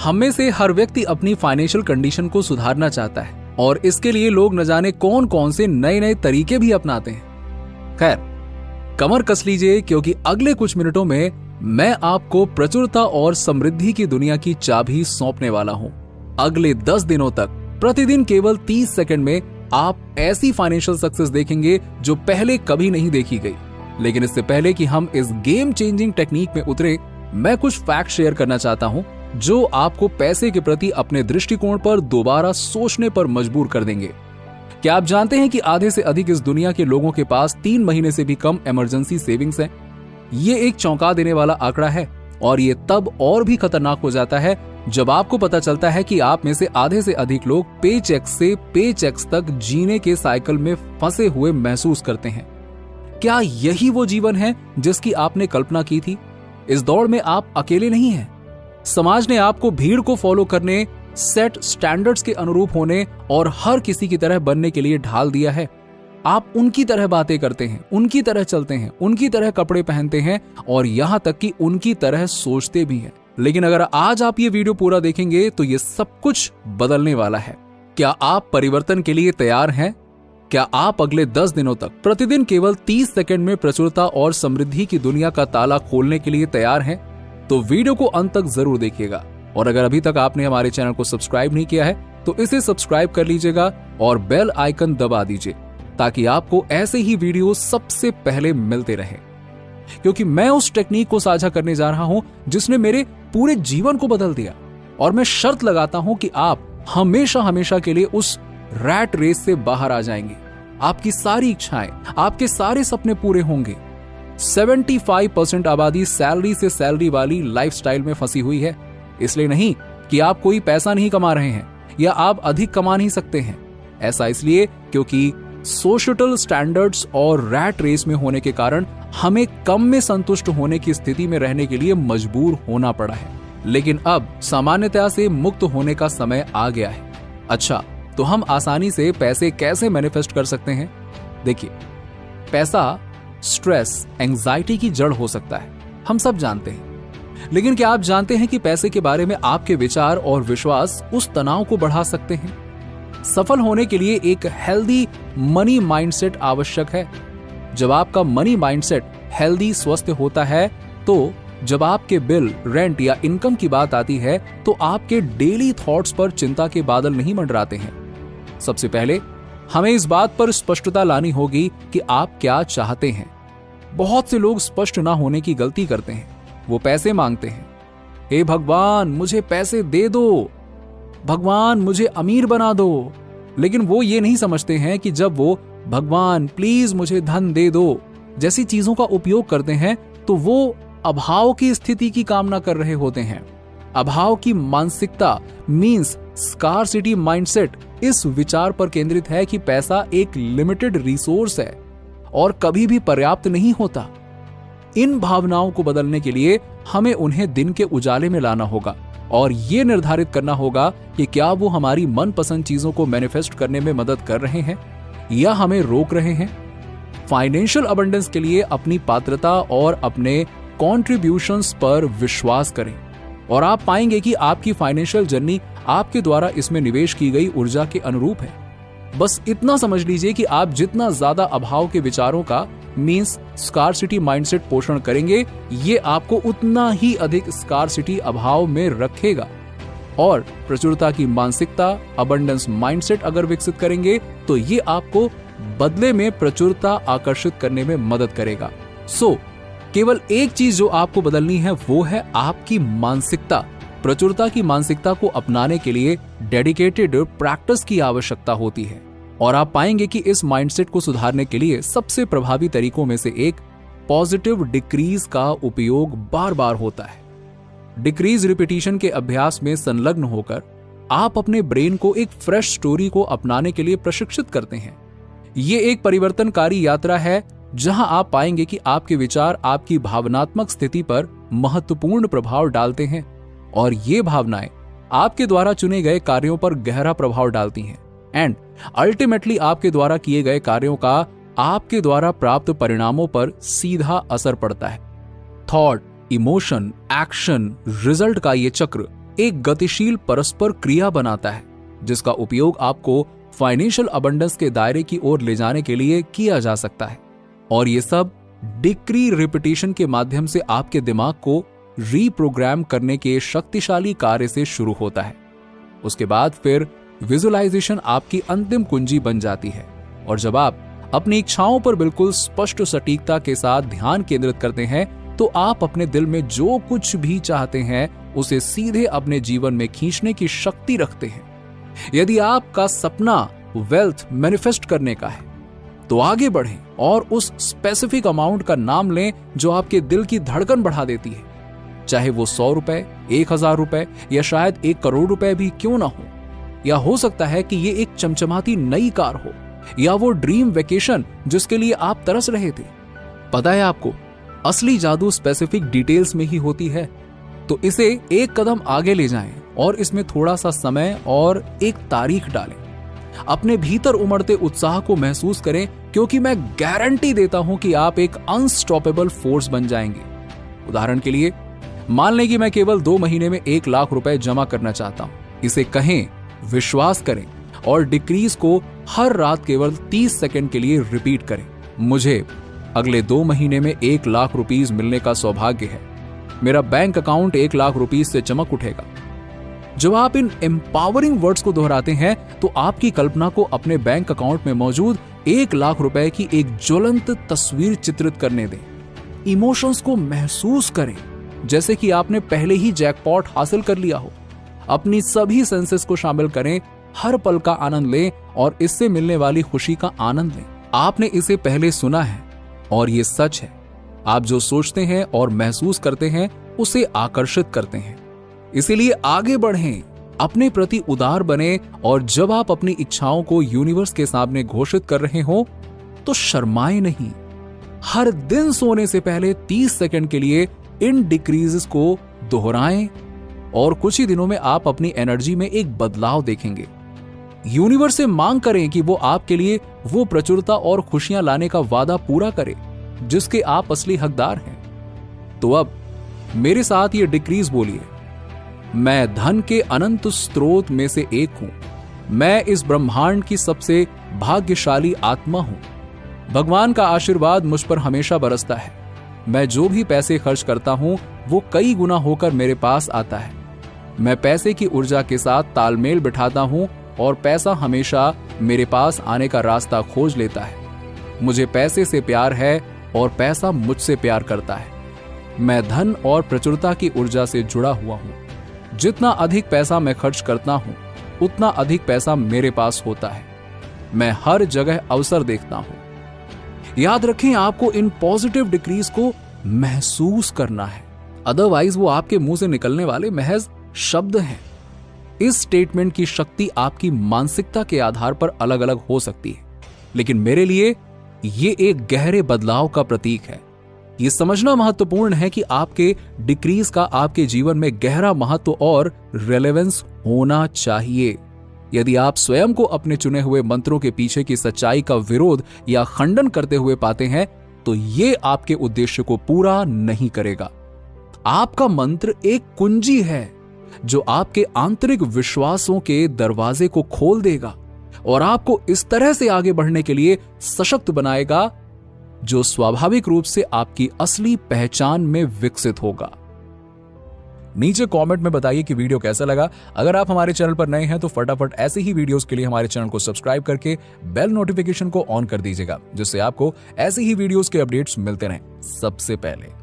हम में से हर व्यक्ति अपनी फाइनेंशियल कंडीशन को सुधारना चाहता है और इसके लिए लोग न जाने कौन कौन से नए नए तरीके भी अपनाते हैं। खैर, कमर कस लीजिए क्योंकि अगले कुछ मिनटों में मैं आपको प्रचुरता और समृद्धि की दुनिया की चाबी सौंपने वाला हूं। अगले 10 दिनों तक प्रतिदिन केवल 30 सेकंड में आप ऐसी फाइनेंशियल सक्सेस देखेंगे जो पहले कभी नहीं देखी गई। लेकिन इससे पहले कि हम इस गेम चेंजिंग टेक्निक में उतरे, मैं कुछ फैक्ट शेयर करना चाहता हूं जो आपको पैसे के प्रति अपने दृष्टिकोण पर दोबारा सोचने पर मजबूर कर देंगे। क्या आप जानते हैं कि आधे से अधिक इस दुनिया के लोगों के पास 3 महीने से भी कम इमरजेंसी सेविंग्स है? ये एक चौंका देने वाला आंकड़ा है और ये तब और भी खतरनाक हो जाता है जब आपको पता चलता है कि आप में से आधे से अधिक लोग पेचेक से पेचेक्स तक जीने के साइकिल में फंसे हुए महसूस करते हैं। क्या यही वो जीवन है जिसकी आपने कल्पना की थी? इस दौड़ में आप अकेले नहीं हैं। समाज ने आपको भीड़ को फॉलो करने, सेट स्टैंडर्ड्स के अनुरूप होने और हर किसी की तरह बनने के लिए ढाल दिया है। आप उनकी तरह बातें करते हैं, उनकी तरह चलते हैं, उनकी तरह कपड़े पहनते हैं और यहां तक कि उनकी तरह सोचते भी हैं। लेकिन अगर आज आप ये वीडियो पूरा देखेंगे तो ये सब कुछ बदलने वाला है। क्या आप परिवर्तन के लिए तैयार हैं? क्या आप अगले 10 दिनों तक प्रतिदिन केवल 30 सेकंड में प्रचुरता और समृद्धि की दुनिया का ताला खोलने के लिए तैयार हैं? तो वीडियो को अंत तक जरूर देखिएगा और अगर अभी तक आपने हमारे चैनल को सब्सक्राइब नहीं किया है तो इसे सब्सक्राइब कर लीजिएगा और बेल आइकन दबा दीजिए ताकि आपको ऐसे ही वीडियो सबसे पहले मिलते रहे। क्योंकि मैं उस टेक्निक को साझा करने जा रहा हूं जिसने मेरे पूरे जीवन को बदल दिया और मैं शर्त लगाता हूं कि आप हमेशा हमेशा के लिए उस रैट रेस से बाहर आ जाएंगे। आपकी सारी इच्छाएं, आपके सारे सपने पूरे होंगे। 75% आबादी सैलरी से सैलरी वाली लाइफस्टाइल में फंसी हुई है। इसलिए नहीं कि आप कोई पैसा नहीं कमा रहे हैं या आप अधिक कमा नहीं सकते हैं। ऐसा इसलिए क्योंकि सोशल स्टैंडर्ड्स और रैट रेस में होने के कारण हमें कम में संतुष्ट होने की स्थिति में रहने के लिए मजबूर होना पड़ा है। लेकिन अब सामान्यता से मुक्त होने का समय आ गया है। अच्छा, तो हम आसानी से पैसे कैसे मैनिफेस्ट कर सकते हैं? देखिए, पैसा स्ट्रेस, एंजाइटी की जड़ हो सकता है, हम सब जानते हैं। लेकिन क्या आप जानते हैं कि पैसे के बारे में आपके विचार और विश्वास उस तनाव को बढ़ा सकते हैं? सफल होने के लिए एक हेल्दी मनी माइंडसेट आवश्यक है। जब आपका मनी माइंडसेट हेल्दी, स्वस्थ होता है तो जब आपके बिल, रेंट या इनकम की बात आती है तो आपके डेली थॉट्स पर चिंता के बादल नहीं मंडराते हैं। सबसे पहले हमें इस बात पर स्पष्टता लानी होगी कि आप क्या चाहते हैं। बहुत से लोग स्पष्ट ना होने की गलती करते हैं। वो पैसे मांगते हैं, हे भगवान मुझे पैसे दे दो, भगवान मुझे अमीर बना दो। लेकिन वो ये नहीं समझते हैं कि जब वो भगवान प्लीज मुझे धन दे दो जैसी चीजों का उपयोग करते हैं तो वो अभाव की स्थिति की कामना कर रहे होते हैं। अभाव की मानसिकता मींस स्कार्सिटी माइंडसेट इस विचार पर केंद्रित है कि पैसा एक लिमिटेड रिसोर्स है और कभी भी पर्याप्त नहीं होता। इन भावनाओं को बदलने के लिए हमें उन्हें दिन के उजाले में लाना होगा और ये निर्धारित करना होगा कि क्या वो हमारी मनपसंद चीजों को मैनिफेस्ट करने में मदद कर रहे हैं या हमें रोक रहे हैं। फाइनेंशियल अबंडेंस के लिए अपनी पात्रता और अपने कॉन्ट्रीब्यूशंस पर विश्वास करें और आप पाएंगे कि आपकी फाइनेंशियल जर्नी आपके द्वारा इसमें निवेश की गई ऊर्जा के अनुरूप है। बस इतना समझ लीजिए कि आप जितना ज्यादा अभाव के विचारों का मींस स्कार्सिटी माइंडसेट पोषण करेंगे, ये आपको उतना ही अधिक स्कार्सिटी अभाव में रखेगा। और प्रचुरता की मानसिकता, अबंडेंस माइंडसेट अगर विकसित करेंगे तो ये आपको बदले में प्रचुरता आकर्षित करने में मदद करेगा। केवल एक चीज जो आपको बदलनी है वो है आपकी मानसिकता। प्रचुरता की मानसिकता को अपनाने के लिए डेडिकेटेड प्रैक्टिस की आवश्यकता होती है और आप पाएंगे कि इस माइंडसेट को सुधारने के लिए सबसे प्रभावी तरीकों में से एक पॉजिटिव डिक्रीज का उपयोग बार बार होता है। डिक्रीज रिपीटिशन के अभ्यास में संलग्न होकर आप अपने ब्रेन को एक फ्रेश स्टोरी को अपनाने के लिए प्रशिक्षित करते हैं। ये एक परिवर्तनकारी यात्रा है जहां आप पाएंगे कि आपके विचार आपकी भावनात्मक स्थिति पर महत्वपूर्ण प्रभाव डालते हैं और ये भावनाएं आपके द्वारा चुने गए कार्यों पर गहरा प्रभाव डालती हैं एंड अल्टीमेटली आपके द्वारा किए गए कार्यों का आपके द्वारा प्राप्त परिणामों पर सीधा असर पड़ता है। थॉट, इमोशन, एक्शन, रिजल्ट का ये चक्र एक गतिशील परस्पर क्रिया बनाता है जिसका उपयोग आपको फाइनेंशियल अबंडेंस के दायरे की ओर ले जाने के लिए किया जा सकता है। और ये सब डिक्री रिपीटेशन के माध्यम से आपके दिमाग को रीप्रोग्राम करने के शक्तिशाली कार्य से शुरू होता है। उसके बाद फिर विजुअलाइजेशन आपकी अंतिम कुंजी बन जाती है, और जब आप अपनी इच्छाओं पर बिल्कुल स्पष्ट सटीकता के साथ ध्यान केंद्रित करते हैं तो आप अपने दिल में जो कुछ भी चाहते हैं उसे सीधे अपने जीवन में खींचने की शक्ति रखते हैं। यदि आपका सपना वेल्थ मैनिफेस्ट करने का है तो आगे बढ़ें और उस स्पेसिफिक अमाउंट का नाम लें जो आपके दिल की धड़कन बढ़ा देती है, चाहे वो 100 रुपए, 1000 रुपए या शायद 1 करोड़ रुपए भी क्यों ना हो। या हो सकता है कि ये एक चमचमाती नई कार हो, या वो ड्रीम वेकेशन जिसके लिए आप तरस रहे थे। पता है आपको, असली जादू स्पेसिफिक डिटेल्स में ही होती है। तो इसे एक कदम आगे ले जाएं और इसमें थोड़ा सा समय और एक तारीख डालें। अपने भीतर उमड़ते उत्साह को महसूस करें, क्योंकि मैं गारंटी देता हूं कि आप एक अनस्टॉपेबल फोर्स बन जाएंगे। उदाहरण के लिए, मान लें कि मैं केवल 2 महीने में 1 लाख रुपए जमा करना चाहता हूं। इसे कहें, विश्वास करें और डिक्रीज को हर रात केवल 30 सेकंड के लिए रिपीट करें। मुझे अगले 2 महीने में 1 लाख रुपीस मिलने का सौभाग्य है। मेरा बैंक अकाउंट 1 लाख रुपीस से चमक उठेगा। जब आप इन एम्पावरिंग वर्ड्स को दोहराते हैं तो आपकी कल्पना को अपने बैंक अकाउंट में मौजूद 1 लाख रुपए की एक ज्वलंत तस्वीर चित्रित करने दें। इमोशंस को महसूस करें जैसे कि आपने पहले ही जैकपॉट हासिल कर लिया हो। अपनी सभी सेंसेस को शामिल करें, हर पल का आनंद लें और इससे मिलने वाली खुशी का आनंद लें। आपने इसे पहले सुना है और ये सच है। आप जो सोचते हैं और महसूस करते हैं उसे आकर्षित करते हैं। इसीलिए आगे बढ़ें, अपने प्रति उदार बने, और जब आप अपनी इच्छाओं को यूनिवर्स के सामने घोषित कर रहे हो तो शर्माए नहीं। हर दिन सोने से पहले 30 सेकंड के लिए इन डिक्रीजेस को दोहराएं और कुछ ही दिनों में आप अपनी एनर्जी में एक बदलाव देखेंगे। यूनिवर्स से मांग करें कि वो आपके लिए वो प्रचुरता और खुशियां लाने का वादा पूरा करे जिसके आप असली हकदार हैं। तो अब मेरे साथ ये डिक्रीज बोलिए। मैं धन के अनंत स्रोत में से एक हूं। मैं इस ब्रह्मांड की सबसे भाग्यशाली आत्मा हूं। भगवान का आशीर्वाद मुझ पर हमेशा बरसता है। मैं जो भी पैसे खर्च करता हूं वो कई गुना होकर मेरे पास आता है। मैं पैसे की ऊर्जा के साथ तालमेल बिठाता हूं और पैसा हमेशा मेरे पास आने का रास्ता खोज लेता है। मुझे पैसे से प्यार है और पैसा मुझसे प्यार करता है। मैं धन और प्रचुरता की ऊर्जा से जुड़ा हुआ हूं। जितना अधिक पैसा मैं खर्च करता हूं उतना अधिक पैसा मेरे पास होता है। मैं हर जगह अवसर देखता हूं। याद रखें, आपको इन पॉजिटिव डिक्रीज को महसूस करना है, अदरवाइज वो आपके मुंह से निकलने वाले महज शब्द हैं। इस स्टेटमेंट की शक्ति आपकी मानसिकता के आधार पर अलग अलग हो सकती है, लेकिन मेरे लिए ये एक गहरे बदलाव का प्रतीक है। ये समझना महत्वपूर्ण है कि आपके डिक्रीज का आपके जीवन में गहरा महत्व और रेलेवेंस होना चाहिए। यदि आप स्वयं को अपने चुने हुए मंत्रों के पीछे की सच्चाई का विरोध या खंडन करते हुए पाते हैं तो ये आपके उद्देश्य को पूरा नहीं करेगा। आपका मंत्र एक कुंजी है जो आपके आंतरिक विश्वासों के दरवाजे को खोल देगा और आपको इस तरह से आगे बढ़ने के लिए सशक्त बनाएगा जो स्वाभाविक रूप से आपकी असली पहचान में विकसित होगा। नीचे कमेंट में बताइए कि वीडियो कैसा लगा। अगर आप हमारे चैनल पर नए हैं तो फटाफट ऐसे ही वीडियोस के लिए हमारे चैनल को सब्सक्राइब करके बेल नोटिफिकेशन को ऑन कर दीजिएगा, जिससे आपको ऐसे ही वीडियोस के अपडेट्स मिलते रहें सबसे पहले।